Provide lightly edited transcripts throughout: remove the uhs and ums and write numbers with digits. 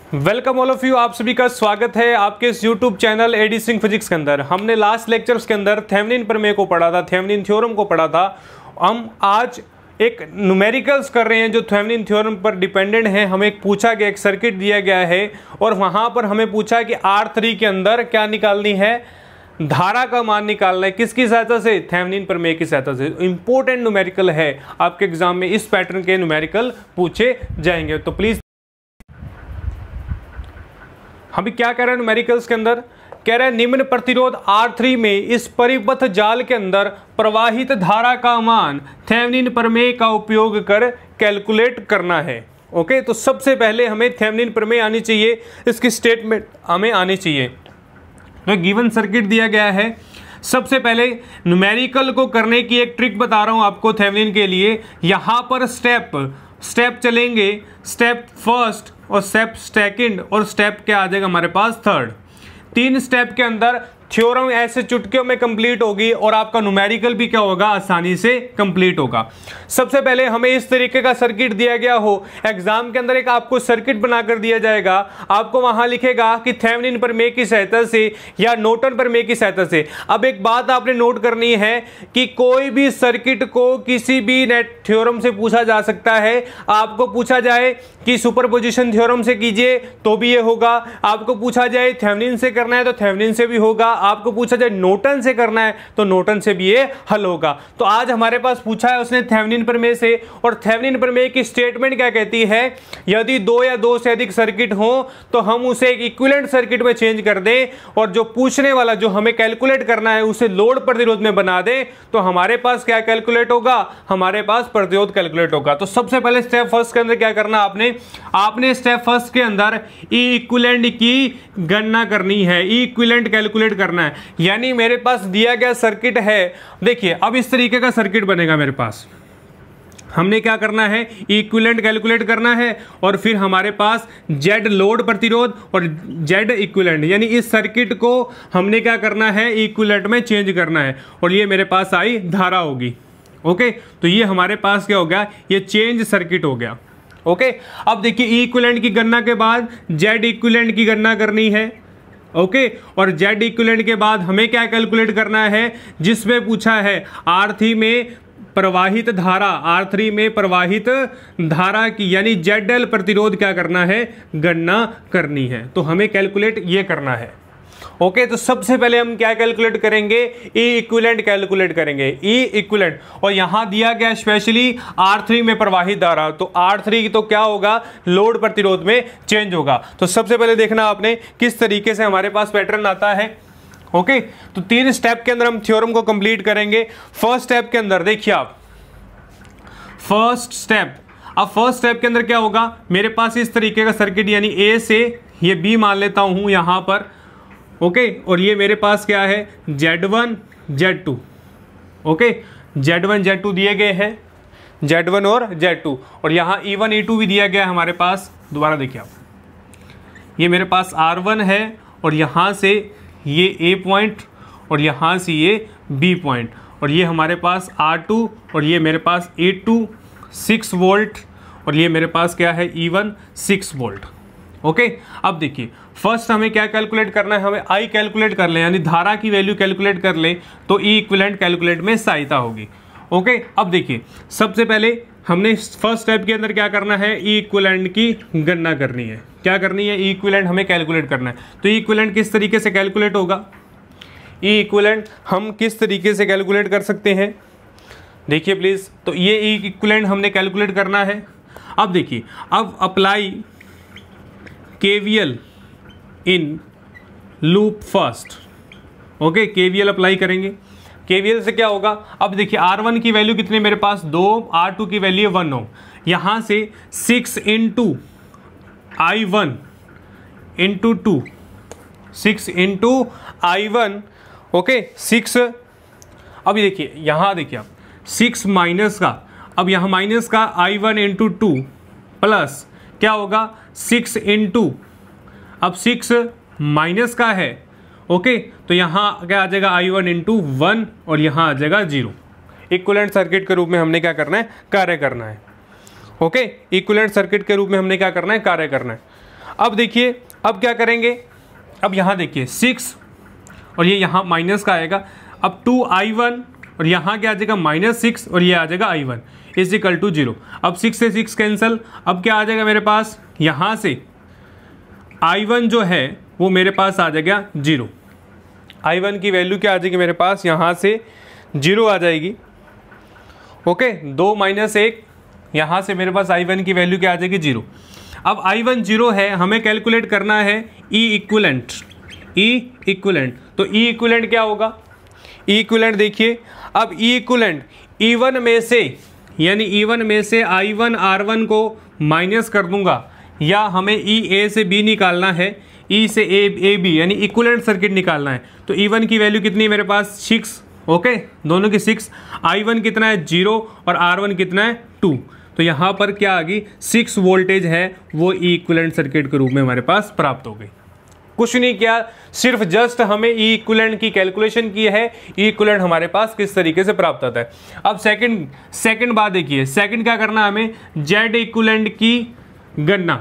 Welcome all of you, आप सभी का स्वागत है आपके इस YouTube channel AD Singh physics के अंदर। हमने लास्ट लेक्चर्स के अंदर थेवेनिन प्रमेय को पढ़ा था, थेवेनिन थ्योरम को पढ़ा था। हम आज एक न्यूमेरिकल्स कर रहे हैं जो थेवेनिन थ्योरम पर डिपेंडेंट है। हमें एक पूछा गया, एक सर्किट दिया गया है और वहां पर हमें पूछा कि R3 के अंदर क्या निकालनी है, धारा का मान निकालना है। किसकी सहायता से? थेवेनिन प्रमेय की सहायता से। इंपॉर्टेंट न्यूमेरिकल है, आपके एग्जाम में इस पैटर्न के न्यूमेरिकल पूछे जाएंगे। तो प्लीज, हम क्या कह रहे हैं न्यूमेरिकल्स के अंदर? कह रहे हैं निम्न प्रतिरोध R3 में इस परिपथ जाल के अंदर प्रवाहित धारा का मान थेवेनिन प्रमेय का उपयोग कर कैलकुलेट करना है। ओके, तो सबसे पहले हमें थेवेनिन प्रमेय आनी चाहिए, इसकी स्टेटमेंट हमें आनी चाहिए। तो गिवन सर्किट दिया गया है। सबसे पहले न्यूमेरिकल को करने की एक ट्रिक बता रहा हूं आपको थेवेनिन के लिए। यहां पर स्टेप चलेंगे, स्टेप फर्स्ट और स्टेप सेकंड और स्टेप क्या आ जाएगा हमारे पास? थर्ड। 3 स्टेप के अंदर थ्योरम ऐसे चुटकियों में कंप्लीट होगी और आपका न्यूमेरिकल भी क्या होगा? आसानी से कंप्लीट होगा। सबसे पहले हमें इस तरीके का सर्किट दिया गया हो, एग्जाम के अंदर एक आपको सर्किट बनाकर दिया जाएगा। आपको वहां लिखेगा कि थेवेनिन प्रमेय की सहायता से या नॉर्टन प्रमेय की सहायता से। अब एक बात आपने नोट करनी है कि कोई भी सर्किट को किसी भी नेट थ्योरम से पूछा जा सकता है। आपको पूछा जाए कि सुपरपोजिशन थ्योरम से कीजिए तो भी ये होगा, आपको पूछा जाए थेवेनिन से करना है तो थेवेनिन से भी होगा, आपको पूछा जाए नॉर्टन से करना है तो नॉर्टन से भी ये हल होगा। तो आज हमारे पास पूछा है उसने थेवेनिन प्रमेय से, और थेवेनिन प्रमेय की स्टेटमेंट क्या कहती है? यदि 2 या 2 से अधिक सर्किट हो तो हम उसे एक इक्विवेलेंट सर्किट में चेंज कर दें और जो पूछने वाला, जो हमें कैलकुलेट करना है, उसे लोड प्रतिरोध में बना दें तो हमारे पास क्या कैलकुलेट होगा? हमारे पास प्रतिरोध कैलकुलेट होगा। तो सबसे पहले स्टेप फर्स्ट के अंदर क्या करना आपने स्टेप फर्स्ट के अंदर ई इक्विवेलेंट की गणना करनी है, ई इक्विवेलेंट कैलकुलेट करना है। यानी मेरे पास दिया गया सर्किट है, देखिए अब इस तरीके का सर्किट बनेगा मेरे पास। हमने क्या करना है? इक्विवेलेंट कैलकुलेट करना है और फिर हमारे पास जेड लोड प्रतिरोध और जेड इक्विवेलेंट, यानी इस सर्किट को हमने क्या करना है? इक्विवेलेंट में चेंज करना है और ये मेरे पास आई धारा होगी। ओके, तो ये हमारे पास क्या हो गया? ये चेंज सर्किट हो गया। ओके, अब देखिए इक्विवेलेंट की गणना के बाद जेड इक्विवेलेंट की गणना करनी है। ओके, और जेड इक्विवेलेंट के बाद हमें क्या कैलकुलेट करना है? जिसमें पूछा है R3 में प्रवाहित धारा, R3 में प्रवाहित धारा की यानी ZL प्रतिरोध क्या करना है? गणना करनी है। तो हमें कैलकुलेट ये करना है। ओके, तो सबसे पहले हम क्या कैलकुलेट करेंगे? ई इक्विवेलेंट कैलकुलेट करेंगे, ई इक्विवेलेंट। और यहां दिया गया स्पेशली R3 में प्रवाहित धारा, तो R3 तो क्या होगा? लोड प्रतिरोध में चेंज होगा। तो सबसे पहले देखना आपने किस तरीके से हमारे पास पैटर्न आता है। ओके, तो 3 स्टेप के अंदर हम थ्योरम को कंप्लीट करेंगे। फर्स्ट स्टेप के अंदर देखिए आप, फर्स्ट स्टेप के अंदर क्या होगा? मेरे पास इस तरीके का सर्किट, यानी ए से ये बी मान लेता हूं यहां पर। ओके, और ये मेरे पास क्या है? Z1 Z2। Okay, Z1 Z2 दिए गए हैं, Z1 और Z2, और यहाँ E1 E2 भी दिया गया है हमारे पास। दोबारा देखिए आप, ये मेरे पास R1 है और यहाँ से ये A पॉइंट और यहाँ से ये B पॉइंट, और ये हमारे पास R2 और ये मेरे पास E2 6 वोल्ट और ये मेरे पास क्या है? E1 6 volt. ओके, अब देखिए फर्स्ट हमें क्या कैलकुलेट करना है? हमें आई कैलकुलेट कर लें, यानी धारा की वैल्यू कैलकुलेट कर लें तो ई इक्विवेलेंट कैलकुलेट में सहायता होगी। ओके, अब देखिए सबसे पहले हमने फर्स्ट स्टेप के अंदर क्या करना है? ई इक्विवेलेंट की गणना करनी है। क्या करनी है? ई इक्विवेलेंट हमें कैलकुलेट करना है। तो ई इक्विवेलेंट किस तरीके से कैलकुलेट होगा? ई इक्विवेलेंट हम किस तरीके से कैलकुलेट कर सकते हैं? देखिए प्लीज, तो ये ई इक्विवेलेंट हमने कैलकुलेट करना है। अब देखिए, अब apply KVL in loop first. Okay, KVL apply करेंगे। KVL से क्या होगा? अब देखिए R1 की वैल्यू कितनी मेरे पास? 2, R2 की वैल्यू 1 हो। यहां से 6 into I1 into 2, 6 into I1। Okay, 6। अभी देखिए यहां देखिए आप 6 माइनस का, अब यहां माइनस का I1 इंटू 2 प्लस क्या होगा? 6 इंटू, अब 6 माइनस का है। ओके, तो यहाँ क्या आ जाएगा? I1 इंटू 1 और यहाँ आ जाएगा 0। इक्विवेलेंट सर्किट के रूप में हमने क्या करना है? कार्य करना है। ओके, इक्विवेलेंट सर्किट के रूप में हमने क्या करना है? कार्य करना है। अब देखिए अब क्या करेंगे, अब यहाँ देखिए 6 और ये यहाँ माइनस का आएगा, अब 2i1 और यहाँ क्या आ जाएगा -6 और ये आ जाएगा i1 इज इक्वल टू 0। अब 6 से 6 कैंसिल, अब क्या आ जाएगा मेरे पास, यहाँ से i1 जो है वो मेरे पास आ जाएगा 0। i1 की वैल्यू क्या आ जाएगी मेरे पास, यहाँ से 0 आ जाएगी। ओके 2 - 1, यहाँ से मेरे पास i1 की वैल्यू क्या आ जाएगी 0। अब i1 0 है, हमें कैलकुलेट करना है E इक्विवेलेंट। तो E इक्विवेलेंट क्या होगा, E इक्विवेलेंट देखिए, अब E इक्विवेलेंट E1 में से, यानी E1 में से i1 R1 को माइनस कर दूंगा, या हमें E A से B निकालना है, E से A B यानी इक्विवेलेंट सर्किट निकालना है। तो E1 की वैल्यू कितनी है मेरे पास 6, ओके दोनों की 6, i1 कितना है 0 और R1 कितना है 2। तो यहाँ पर क्या आ गई 6 वोल्टेज है वो E इक्विवेलेंट सर्किट के रूप में हमारे पास प्राप्त हो गई। कुछ नहीं किया, सिर्फ जस्ट हमें E इक्विवेलेंट की कैलकुलेशन की है, E इक्विवेलेंट हमारे पास किस तरीके से प्राप्त होता है। अब सेकंड बात देखिए, सेकंड क्या करना है हमें, Z इक्विवेलेंट की गणना,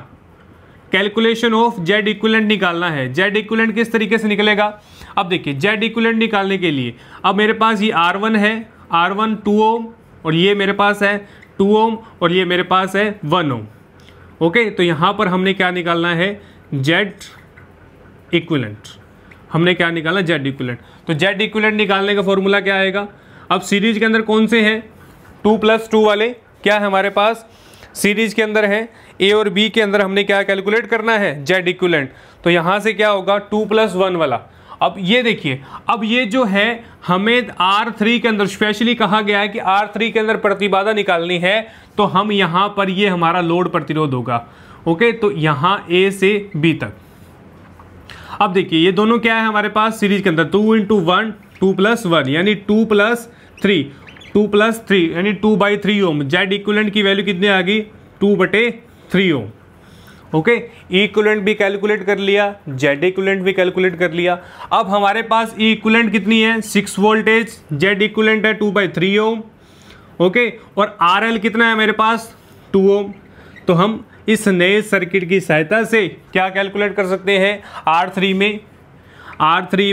कैलकुलेशन ऑफ Z इक्विवेलेंट निकालना है। Z इक्विवेलेंट किस तरीके से निकलेगा, अब देखिए Z इक्विवेलेंट निकालने के लिए अब मेरे पास ये R1 है, R1 2 ओम और ये मेरे पास है 2 ओम और ये मेरे पास है 1 ओम। ओके तो यहाँ पर हमने क्या निकालना है Z इक्विवेलेंट, हमने क्या निकालना Z इक्विवेलेंट। तो Z इक्विवेलेंट निकालने का फॉर्मूला क्या आएगा, अब सीरीज के अंदर कौन से हैं 2 + 2 वाले, क्या है हमारे पास सीरीज के अंदर है A और B के अंदर हमने क्या कैलकुलेट करना है Z इक्विवेलेंट। तो यहाँ से क्या होगा 2 + 1 वाला। अब ये देखिए, अब ये जो है हमें R3 के अंदर स्पेशली कहा गया है कि R3 के अंदर प्रतिबाधा निकालनी है, तो हम यहाँ पर ये हमारा लोड प्रतिरोध होगा। ओके तो यहाँ A से B तक। अब देखिए ये दोनों क्या है हमारे पास सीरीज के अंदर 2 × 1 2 + 1 यानी 2 + 3 यानी 2/3 ओम। Z इक्विवेलेंट की वैल्यू कितनी आ गई 2/3 ओम। ओके E इक्विवेलेंट भी कैलकुलेट कर लिया, Z इक्विवेलेंट भी कैलकुलेट कर लिया। अब हमारे पास E इक्विवेलेंट कितनी है 6 वोल्टेज, Z इक्विवेलेंट है 2/3 ओम। ओके और RL कितना है मेरे पास 2 ओम। तो हम इस नए सर्किट की सहायता से क्या कैलकुलेट कर सकते हैं, R3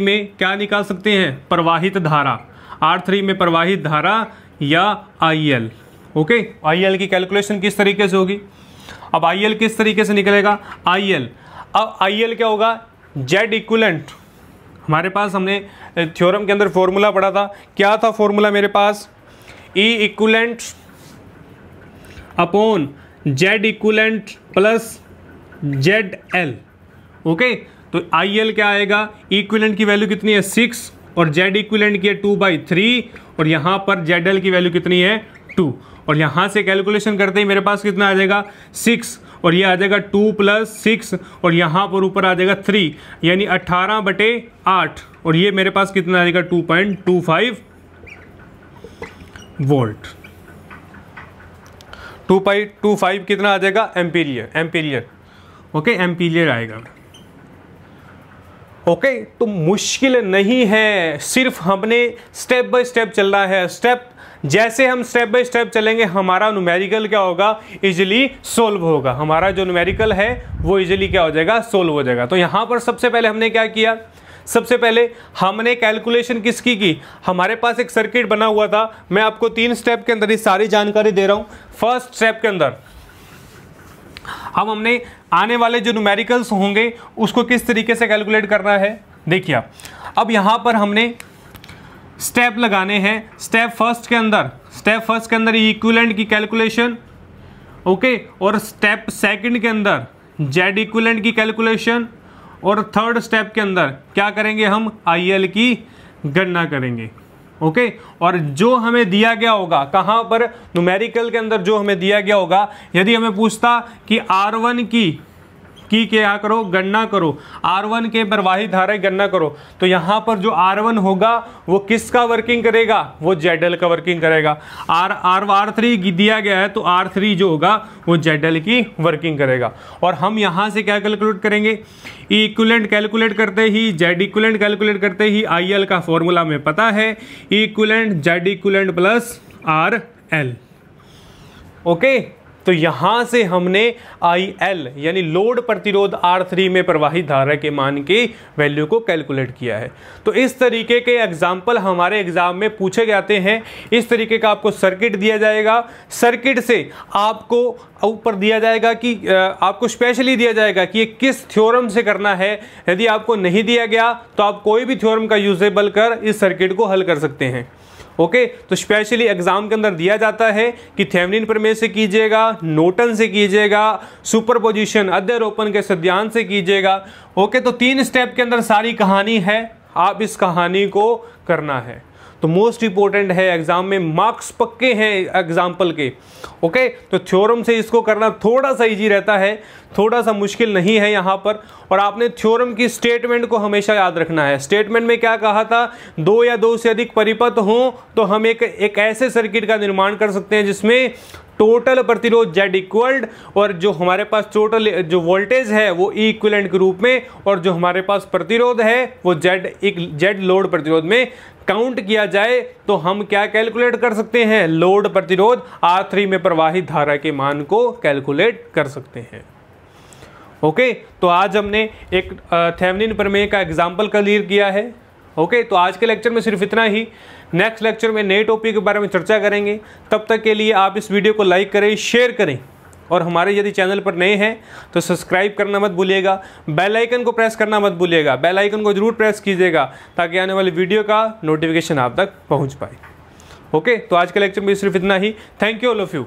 में क्या निकाल सकते हैं प्रवाहित धारा, R3 में प्रवाहित धारा या IL। ओके IL की कैलकुलेशन किस तरीके से होगी, अब IL किस तरीके से निकलेगा IL, अब IL क्या होगा Z इक्विवेलेंट, हमारे पास हमने थ्योरम के अंदर फॉर्मूला पढ़ा था, क्या था फॉर्मूला मेरे पास E equivalent upon Z equivalent plus ZL। Okay तो IL क्या आएगा, इक्विवेलेंट की वैल्यू कितनी है 6 और Z इक्विवेलेंट की है 2/3 और यहाँ पर ZL की वैल्यू कितनी है 2 और यहाँ से कैलकुलेशन करते ही मेरे पास कितना आ जाएगा 6 और ये आ जाएगा 2 + 6 और यहाँ पर ऊपर आ जाएगा 3 यानी 18/8 और ये मेरे पास कितना आ जाएगा 2.25 वोल्ट। 2.25 कितना आ जाएगा एम्पीरियर। ओके एम्पीरियर आएगा। ओके तो मुश्किल नहीं है, सिर्फ हमने स्टेप बाय स्टेप चलना है। जैसे हम स्टेप बाय स्टेप चलेंगे हमारा न्यूमेरिकल क्या होगा इजीली सोल्व होगा, हमारा जो न्यूमेरिकल है वो इजीली क्या हो जाएगा सोल्व हो जाएगा। तो यहाँ पर सबसे पहले हमने क्या किया, सबसे पहले हमने कैलकुलेशन किसकी की, हमारे पास एक सर्किट बना हुआ था, मैं आपको 3 स्टेप के अंदर ये सारी जानकारी दे रहा हूँ। फर्स्ट स्टेप के अंदर हमने आने वाले जो न्यूमेरिकल्स होंगे उसको किस तरीके से कैलकुलेट करना है देखिए। अब यहाँ पर हमने स्टेप लगाने हैं। स्टेप फर्स्ट के अंदर इक्विवेलेंट की कैलकुलेशन, ओके, और स्टेप सेकंड के अंदर Z इक्विवेलेंट की कैलकुलेशन और थर्ड स्टेप के अंदर क्या करेंगे हम IL की गणना करेंगे। ओके और जो हमें दिया गया होगा कहाँ पर न्यूमेरिकल के अंदर जो हमें दिया गया होगा, यदि हमें पूछता कि R1 की क्या करो गणना करो, R1 के प्रवाहित धारा की गणना करो, तो यहाँ पर जो R1 होगा वो किसका वर्किंग करेगा, वो ZL का वर्किंग करेगा। R3 दिया गया है तो R3 जो होगा वो ZL की वर्किंग करेगा। और हम यहाँ से क्या कैलकुलेट करेंगे, E इक्विवेलेंट कैलकुलेट करते ही Z इक्विवेलेंट कैलकुलेट करते ही IL का फॉर्मूला हमें पता है, E equivalent Z equivalent plus RL। Okay तो यहाँ से हमने IL यानी लोड प्रतिरोध R3 में प्रवाहित धारा के मान की वैल्यू को कैलकुलेट किया है। तो इस तरीके के एग्जाम्पल हमारे एग्जाम में पूछे जाते हैं। इस तरीके का आपको सर्किट दिया जाएगा, सर्किट से आपको ऊपर दिया जाएगा कि आपको स्पेशली दिया जाएगा कि ये किस थ्योरम से करना है। यदि आपको नहीं दिया गया तो आप कोई भी थ्योरम का यूजेबल कर इस सर्किट को हल कर सकते हैं। ओके, तो स्पेशली एग्जाम के अंदर दिया जाता है कि थेवेनिन प्रमेय से कीजिएगा, नॉर्टन से कीजिएगा, सुपरपोजिशन अध्यारोपण के सिद्धांत से कीजिएगा। ओके, तो 3 स्टेप के अंदर सारी कहानी है, आप इस कहानी को करना है। तो मोस्ट इंपॉर्टेंट है, एग्जाम में मार्क्स पक्के हैं एग्जाम्पल के। ओके, तो थ्योरम से इसको करना थोड़ा सा इजी रहता है, थोड़ा सा मुश्किल नहीं है यहाँ पर। और आपने थ्योरम की स्टेटमेंट को हमेशा याद रखना है। स्टेटमेंट में क्या कहा था, 2 या 2 से अधिक परिपथ हों तो हम एक ऐसे सर्किट का निर्माण कर सकते हैं जिसमें टोटल प्रतिरोध Z इक्वल्ड और जो हमारे पास टोटल जो वोल्टेज है वो E इक्विवेलेंट के रूप में, और जो हमारे पास प्रतिरोध है वो Z लोड प्रतिरोध में काउंट किया जाए तो हम क्या कैलकुलेट कर सकते हैं, लोड प्रतिरोध R3 में प्रवाहित धारा के मान को कैलकुलेट कर सकते हैं। ओके, तो आज हमने एक थेवेनिन प्रमेय का एग्जाम्पल क्लियर किया है। ओके, तो आज के लेक्चर में सिर्फ इतना ही। नेक्स्ट लेक्चर में नए टॉपिक के बारे में चर्चा करेंगे। तब तक के लिए आप इस वीडियो को लाइक करें, शेयर करें, और हमारे यदि चैनल पर नए हैं तो सब्सक्राइब करना मत भूलिएगा, बेल आइकन को प्रेस करना मत भूलिएगा। बेल आइकन को जरूर प्रेस कीजिएगा ताकि आने वाली वीडियो का नोटिफिकेशन आप तक पहुंच पाए। ओके, तो आज के लेक्चर में सिर्फ इतना ही। Thank you all of you.